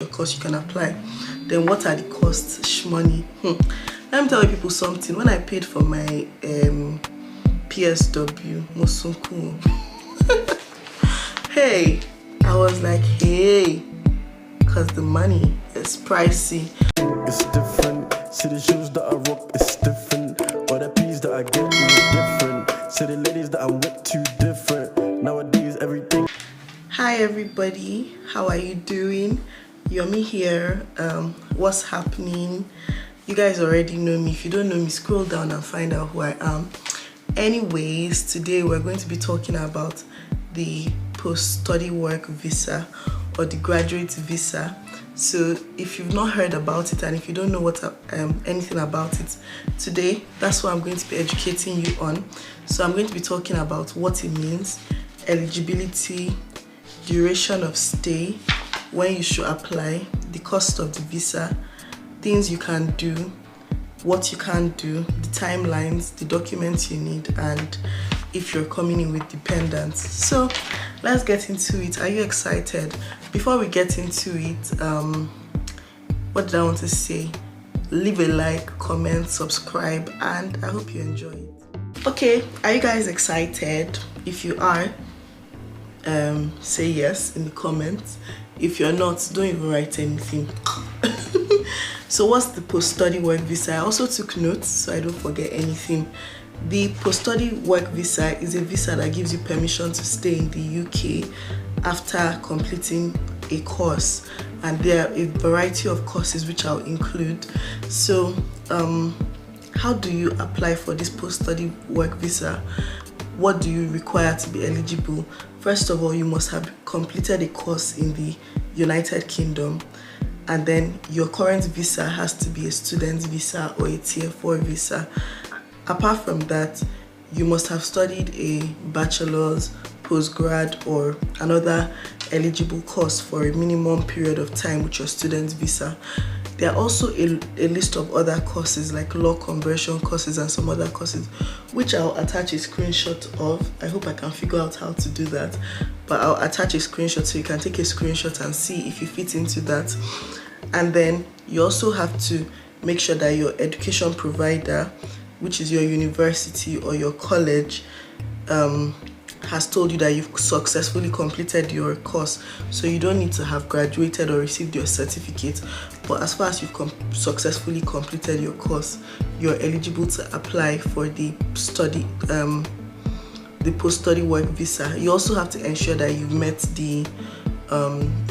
your course you can apply. Then what are the costs? Money. Let me tell you people something. When I paid for my PSW, Mosunku, hey, I was like, hey, because the money is pricey. It's different. See the shoes that I rock, it's different. Or the peas that I get is different. See the ladies that I'm with, too different. Nowadays, everything. Hi everybody, how are you doing? Yommie here. What's happening? You guys already know me. If you don't know me, scroll down and find out who I am. Anyways, today we're going to be talking about the post-study work visa or the graduate visa. So if you've not heard about it and if you don't know what anything about it, today that's what I'm going to be educating you on. So I'm going to be talking about what it means, eligibility, duration of stay, when you should apply, the cost of the visa, things you can do, what you can do, the timelines, the documents you need, and if you're coming in with dependents. So let's get into it. Are you excited? Before we get into it, what did I want to say? Leave a like, comment, subscribe, and I hope you enjoy it. Okay, are you guys excited? If you are, say yes in the comments. If you're not, don't even write anything. So what's the post-study work visa? I also took notes so I don't forget anything. The post-study work visa is a visa that gives you permission to stay in the UK after completing a course, and there are a variety of courses which I'll include. So how do you apply for this post-study work visa? What do you require to be eligible? First of all, you must have completed a course in the United Kingdom, and then your current visa has to be a student visa or a tier 4 visa. Apart from that, you must have studied a bachelor's, postgrad, or another eligible course for a minimum period of time with your student visa. There are also a list of other courses like law conversion courses and some other courses, which I'll attach a screenshot of. I hope I can figure out how to do that, but I'll attach a screenshot so you can take a screenshot and see if you fit into that. And then you also have to make sure that your education provider, which is your university or your college, has told you that you've successfully completed your course. So you don't need to have graduated or received your certificate, but as far as you've successfully completed your course, you're eligible to apply for the post-study work visa. You also have to ensure that you've met the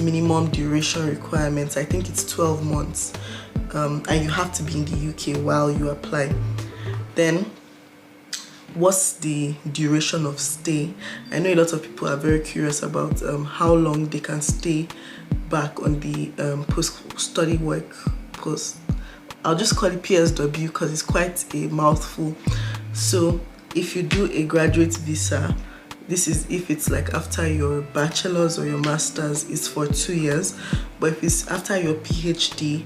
minimum duration requirements. I think it's 12 months, and you have to be in the UK while you apply. Then what's the duration of stay? I know a lot of people are very curious about how long they can stay back on the post-study work course. I'll just call it PSW because it's quite a mouthful. So if you do a graduate visa, this is if it's like after your bachelor's or your master's, it's for 2 years. But if it's after your PhD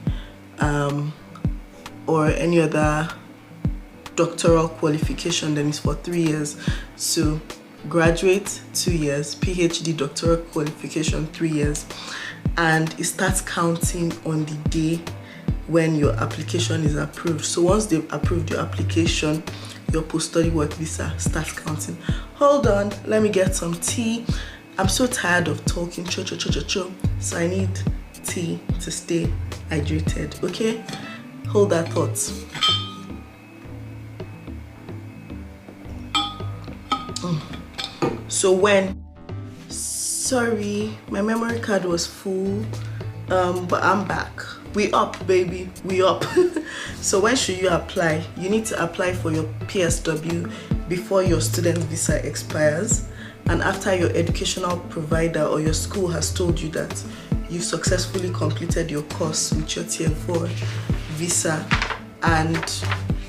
or any other doctoral qualification, then it's for 3 years. So graduate 2 years, PhD doctoral qualification 3 years, and it starts counting on the day when your application is approved. So once they've approved your application, your post-study work visa starts counting. Hold on, let me get some tea. I'm so tired of talking so I need tea to stay hydrated. Okay, hold that thought. So sorry, my memory card was full, but I'm back. We up, baby, we up. So when should you apply? You need to apply for your PSW before your student visa expires, and after your educational provider or your school has told you that you've successfully completed your course with your tier 4 visa. And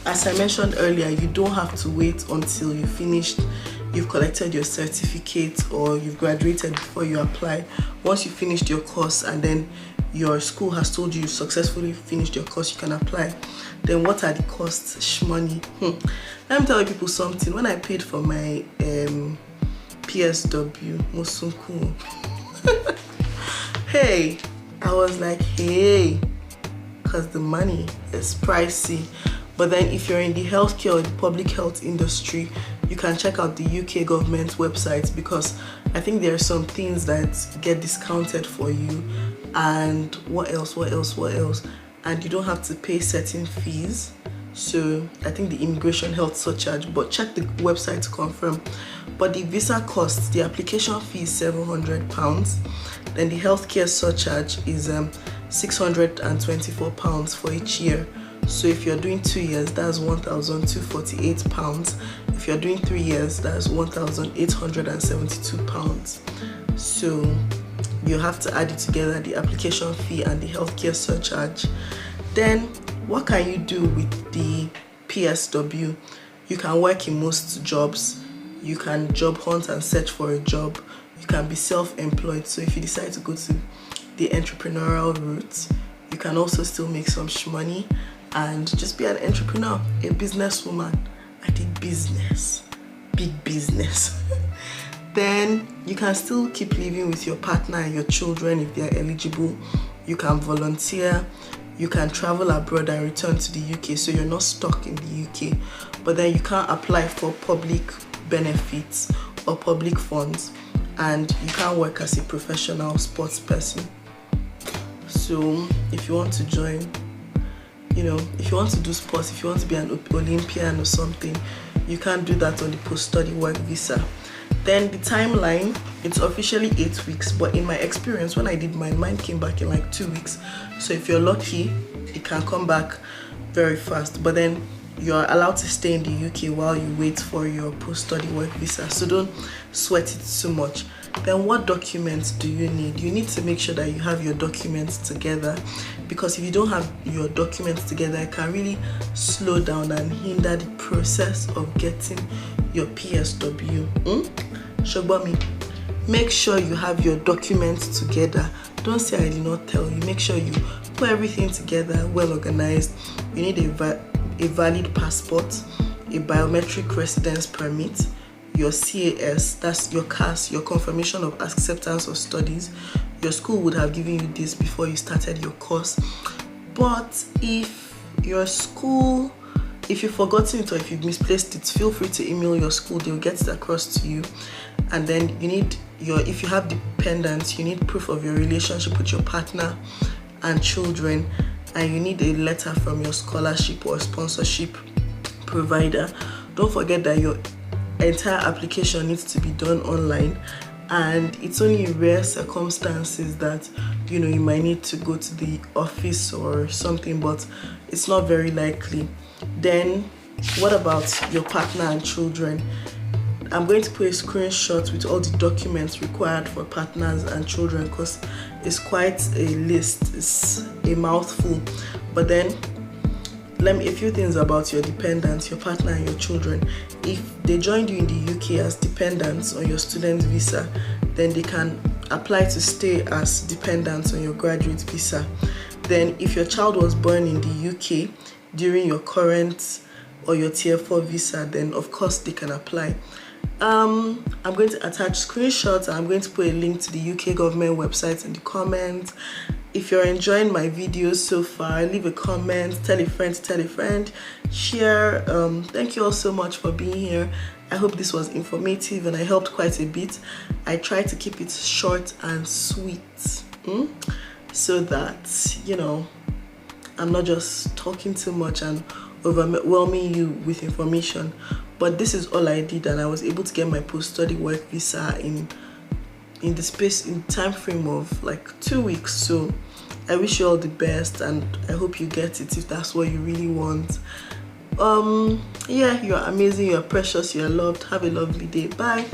as I mentioned earlier, you don't have to wait until you've collected your certificate or you've graduated before you apply. Once you finished your course and then your school has told you successfully finished your course, you can apply. Then what are the costs? Money. Let me tell you people something. When I paid for my PSW, Mosunku, hey, I was like, hey, because the money is pricey. But then if you're in the healthcare or the public health industry, you can check out the UK government website, because I think there are some things that get discounted for you. And what else? And you don't have to pay certain fees. So I think the immigration health surcharge, but check the website to confirm. But the visa costs, the application fee is £700. Then the healthcare surcharge is £624 for each year. So if you're doing 2 years, that's £1,248. If you're doing 3 years, that's £1,872. So you have to add it together, the application fee and the healthcare surcharge. Then what can you do with the PSW? You can work in most jobs. You can job hunt and search for a job. You can be self-employed. So if you decide to go to the entrepreneurial route, you can also still make some money and just be an entrepreneur, a businesswoman. I did business, big business. Then you can still keep living with your partner and your children if they are eligible. You can volunteer. You can travel abroad and return to the UK, so you're not stuck in the UK. But then you can't apply for public benefits or public funds, and you can't work as a professional sports person. So if you want to join, if you want to do sports, if you want to be an Olympian or something, you can't do that on the post-study work visa. Then the timeline, it's officially 8 weeks, but in my experience, when I did mine came back in like 2 weeks. So if you're lucky, it can come back very fast. But then you're allowed to stay in the UK while you wait for your post-study work visa. So don't sweat it too much. Then what documents do you need? You need to make sure that you have your documents together, because if you don't have your documents together, it can really slow down and hinder the process of getting your PSW. Yommie, make sure you have your documents together. Don't say I did not tell you. Make sure you put everything together, well organized. You need a valid passport, a biometric residence permit, your CAS, that's your CAS, your confirmation of acceptance of studies. Your school would have given you this before you started your course. But if your school, if you've forgotten it or if you've misplaced it, feel free to email your school. They'll get it across to you. And then you need if you have dependents, you need proof of your relationship with your partner and children, and you need a letter from your scholarship or sponsorship provider. Don't forget that your entire application needs to be done online, and it's only in rare circumstances that you might need to go to the office or something, but it's not very likely. Then what about your partner and children? I'm going to put a screenshot with all the documents required for partners and children, because it's quite a list, it's a mouthful. But then a few things about your dependents, your partner and your children. If they joined you in the UK as dependents on your student visa, then they can apply to stay as dependents on your graduate visa. Then if your child was born in the UK during your current or your tier 4 visa, then of course they can apply. I'm going to attach screenshots, and I'm going to put a link to the UK government website in the comments. If you're enjoying my videos so far, leave a comment, tell a friend, share. Thank you all so much for being here. I hope this was informative and I helped quite a bit. I try to keep it short and sweet, so that I'm not just talking too much and overwhelming you with information. But this is all I did, and I was able to get my post-study work visa in time frame of like 2 weeks. So I wish you all the best, and I hope you get it if that's what you really want. Yeah, you're amazing, you're precious, you're loved. Have a lovely day. Bye.